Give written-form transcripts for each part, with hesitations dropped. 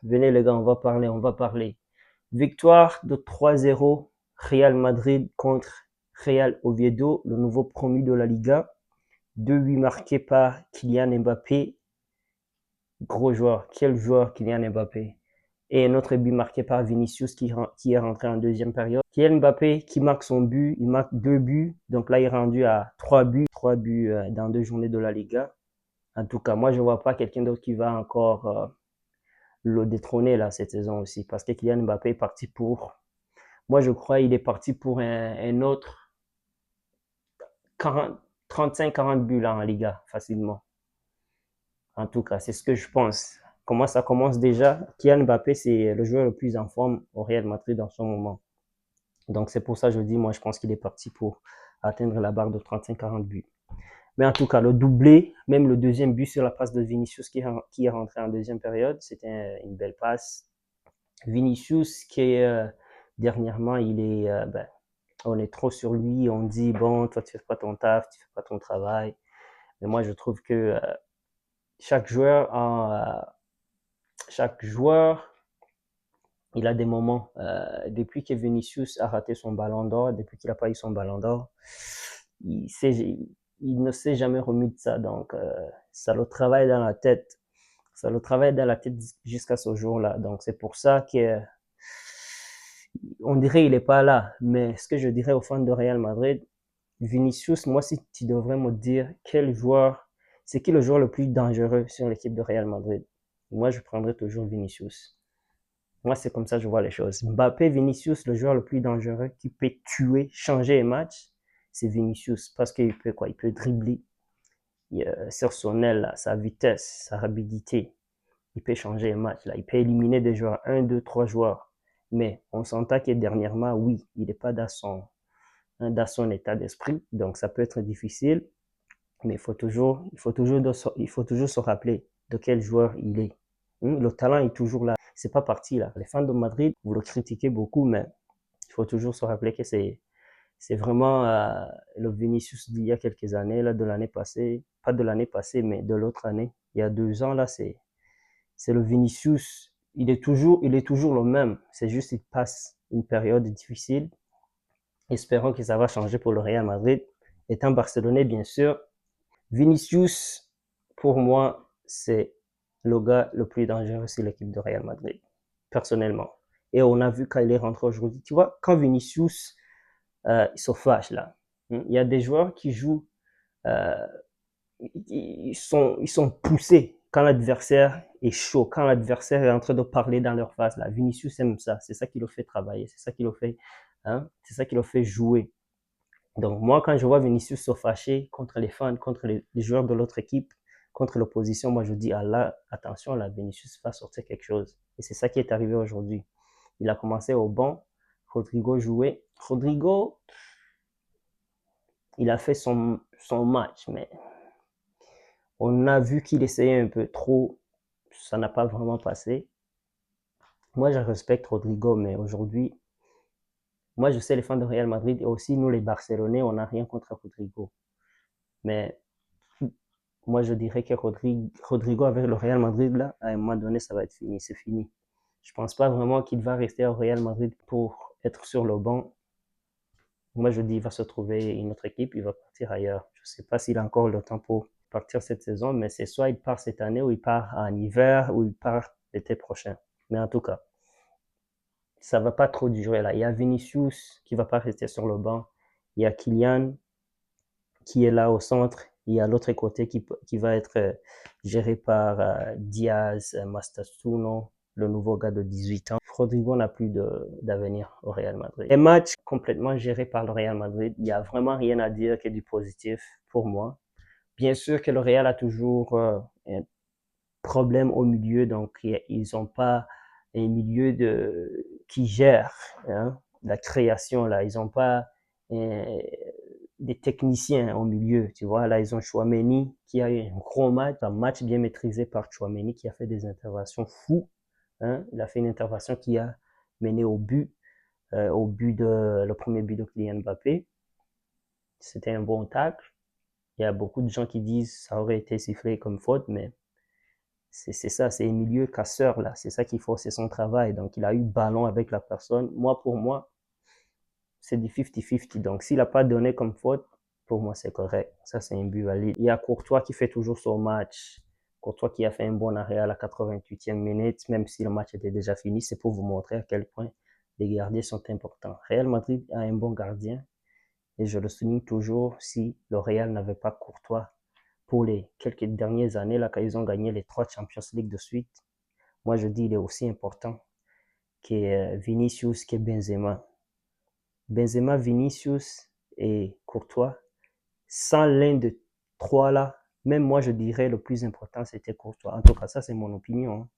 Venez les gars, on va parler, on va parler. Victoire de 3-0, Real Madrid contre Real Oviedo, le nouveau promu de la Liga. 2 buts marqués par Kylian Mbappé. Gros joueur, quel joueur Kylian Mbappé. Et un autre but marqué par Vinicius qui est rentré en deuxième période. Kylian Mbappé qui marque son but, il marque 2 buts. Donc là, il est rendu à 3 buts dans 2 journées de la Liga. En tout cas, moi, je ne vois pas quelqu'un d'autre qui va encore le détrôner là cette saison aussi. Parce que Kylian Mbappé est parti pour, moi je crois, il est parti pour un autre 35-40 buts là en Liga facilement. En tout cas, c'est ce que je pense. Comment ça commence déjà? Kylian Mbappé, c'est le joueur le plus en forme au Real Madrid en ce moment. Donc c'est pour ça que je dis, moi je pense qu'il est parti pour atteindre la barre de 35-40 buts. Mais en tout cas, le doublé, même le deuxième but sur la passe de Vinicius qui est rentré en deuxième période, c'était une belle passe. Vinicius qui est dernièrement, on est trop sur lui, on dit bon, toi tu fais pas ton taf, tu fais pas ton travail. Mais moi je trouve que chaque joueur chaque joueur, il a des moments. Depuis que Vinicius a raté son ballon d'or, depuis qu'il a pas eu son ballon d'or, il, sait, il ne s'est jamais remis de ça. Donc ça le travaille dans la tête. Ça le travaille dans la tête jusqu'à ce jour-là. Donc c'est pour ça que on dirait il est pas là. Mais ce que je dirais aux fans de Real Madrid, Vinicius, moi si tu devrais me dire quel joueur, c'est qui le joueur le plus dangereux sur l'équipe de Real Madrid, moi je prendrais toujours Vinicius. Moi c'est comme ça que je vois les choses. Mbappé, Vinicius, le joueur le plus dangereux qui peut tuer, changer un match, c'est Vinicius parce qu'il peut quoi, il peut dribbler sur son aile, là, sa vitesse, sa rapidité. Il peut changer un match, là. Il peut éliminer des joueurs, un, deux, trois joueurs. Mais on s'entend que dernièrement, oui, il n'est pas dans son état d'esprit. Donc, ça peut être difficile. Mais il faut toujours se rappeler de quel joueur il est. Le talent est toujours là. C'est pas parti, là. Les fans de Madrid, vous le critiquez beaucoup, mais il faut toujours se rappeler que c'est vraiment le Vinicius d'il y a quelques années, là, de l'année passée. Pas de l'année passée, mais de l'autre année. Il y a 2 ans, là, c'est le Vinicius. Il est toujours le même. C'est juste qu'il passe une période difficile. Espérons que ça va changer pour le Real Madrid. Étant Barcelonais, bien sûr. Vinicius, pour moi, c'est le gars le plus dangereux sur l'équipe de Real Madrid. Personnellement. Et on a vu quand il est rentré aujourd'hui. Tu vois, quand Vinicius, il se fâche là. Il y a des joueurs qui jouent euh, ils sont poussés quand l'adversaire est chaud, quand l'adversaire est en train de parler dans leur face. Là. Vinicius aime ça, c'est ça qui le fait travailler, c'est ça qui le fait, c'est ça qui le fait jouer. Donc moi, quand je vois Vinicius se fâcher contre les fans, contre les joueurs de l'autre équipe, contre l'opposition, moi je dis ah là, attention, là, Vinicius va sortir quelque chose. Et c'est ça qui est arrivé aujourd'hui. Il a commencé au banc, Rodrigo jouait. Rodrigo, il a fait son match, mais on a vu qu'il essayait un peu trop, ça n'a pas vraiment passé. Moi, je respecte Rodrigo, mais aujourd'hui, moi, je sais les fans de Real Madrid et aussi nous, les Barcelonais, on n'a rien contre Rodrigo. Mais moi, je dirais que Rodrigo avec le Real Madrid, là, à un moment donné, ça va être fini, c'est fini. Je pense pas vraiment qu'il va rester au Real Madrid pour être sur le banc. Moi, je dis il va se trouver une autre équipe, il va partir ailleurs. Je sais pas s'il a encore le temps pour partir cette saison, mais c'est soit il part cette année ou il part en hiver ou il part l'été prochain. Mais en tout cas, ça va pas trop durer là. Il y a Vinicius qui va pas rester sur le banc. Il y a Kylian qui est là au centre. Il y a l'autre côté qui va être géré par Diaz Mastastuno, le nouveau gars de 18 ans. Rodrigo n'a plus d'avenir au Real Madrid. Les matchs complètement gérés par le Real Madrid, il n'y a vraiment rien à dire que du positif pour moi. Bien sûr que le Real a toujours un problème au milieu, donc ils n'ont pas un milieu qui gère la création là. Ils n'ont pas des techniciens au milieu, tu vois. Là, ils ont Chouameni qui a eu un match bien maîtrisé par Chouameni qui a fait des interventions fous. Il a fait une intervention qui a mené au but le premier but de Kylian Mbappé. C'était un bon tacle. Il y a beaucoup de gens qui disent que ça aurait été sifflé comme faute, mais C'est ça, c'est Emilio Casseur, là. C'est ça qu'il faut, c'est son travail. Donc, il a eu ballon avec la personne. Moi, pour moi, c'est du 50-50. Donc, s'il n'a pas donné comme faute, pour moi, c'est correct. Ça, c'est un but valide. Il y a Courtois qui fait toujours son match. Courtois qui a fait un bon arrêt à la 88e minute, même si le match était déjà fini. C'est pour vous montrer à quel point les gardiens sont importants. Real Madrid a un bon gardien. Et je le souligne toujours, si le Real n'avait pas Courtois pour les quelques dernières années, là, quand ils ont gagné les 3 Champions League de suite, moi, je dis il est aussi important que Vinicius, que Benzema. Benzema, Vinicius et Courtois, sans l'un de trois là, même moi je dirais le plus important c'était Courtois. En tout cas, ça c'est mon opinion. Hein.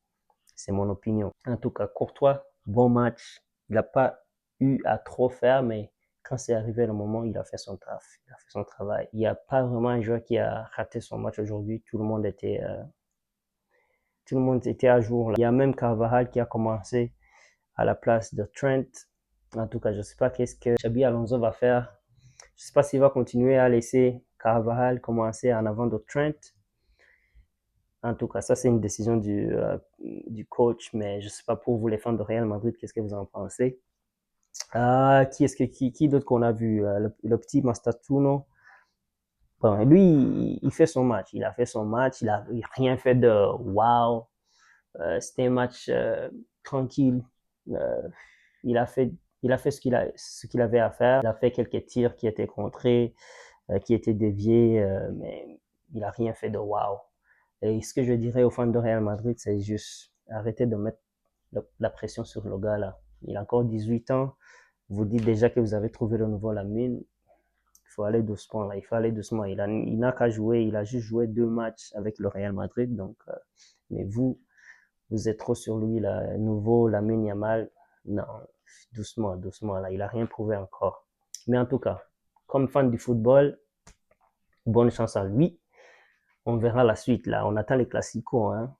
C'est mon opinion. En tout cas, Courtois, bon match. Il n'a pas eu à trop faire, mais quand c'est arrivé le moment, il a fait son taf. Il a fait son travail. Il n'y a pas vraiment un joueur qui a raté son match aujourd'hui. Tout le monde était à jour. Là. Il y a même Carvajal qui a commencé à la place de Trent. En tout cas, je ne sais pas qu'est-ce que Xabi Alonso va faire. Je ne sais pas s'il va continuer à laisser Carvajal commencer en avant de Trent. En tout cas, ça, c'est une décision du coach, mais je ne sais pas pour vous, les fans de Real Madrid, qu'est-ce que vous en pensez? Qui d'autre qu'on a vu? Le petit Mastatuno. Bon, lui, il fait son match. Il a fait son match. Il a rien fait de wow. C'était un match tranquille. Euh, il a fait, il a fait ce qu'il avait à faire. Il a fait quelques tirs qui étaient contrés, qui étaient déviés, mais il n'a rien fait de wow. Et ce que je dirais aux fans de Real Madrid, c'est juste arrêtez de mettre la pression sur le gars là. Il a encore 18 ans. Vous dites déjà que vous avez trouvé le nouveau Lamine. Il faut aller doucement là. Il faut aller doucement. Il n'a qu'à jouer. Il a juste joué 2 matchs avec le Real Madrid. Donc, mais vous êtes trop sur lui là. Nouveau Lamine Yamal. Non, doucement, doucement là. Il a rien prouvé encore. Mais en tout cas, comme fan du football, bonne chance à lui. On verra la suite là. On attend les classicos. Hein.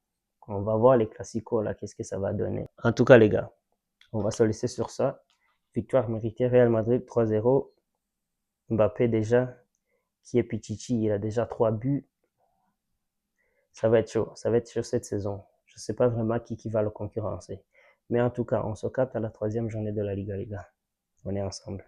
On va voir les classicos là. Qu'est-ce que ça va donner. En tout cas, les gars, on va se laisser sur ça. Victoire méritée Real Madrid 3-0. Mbappé déjà, qui est Pichichi, il a déjà 3 buts. Ça va être chaud. Ça va être chaud cette saison. Je ne sais pas vraiment qui va le concurrencer. Mais en tout cas, on se capte à la 3e journée de la Liga, les gars. On est ensemble.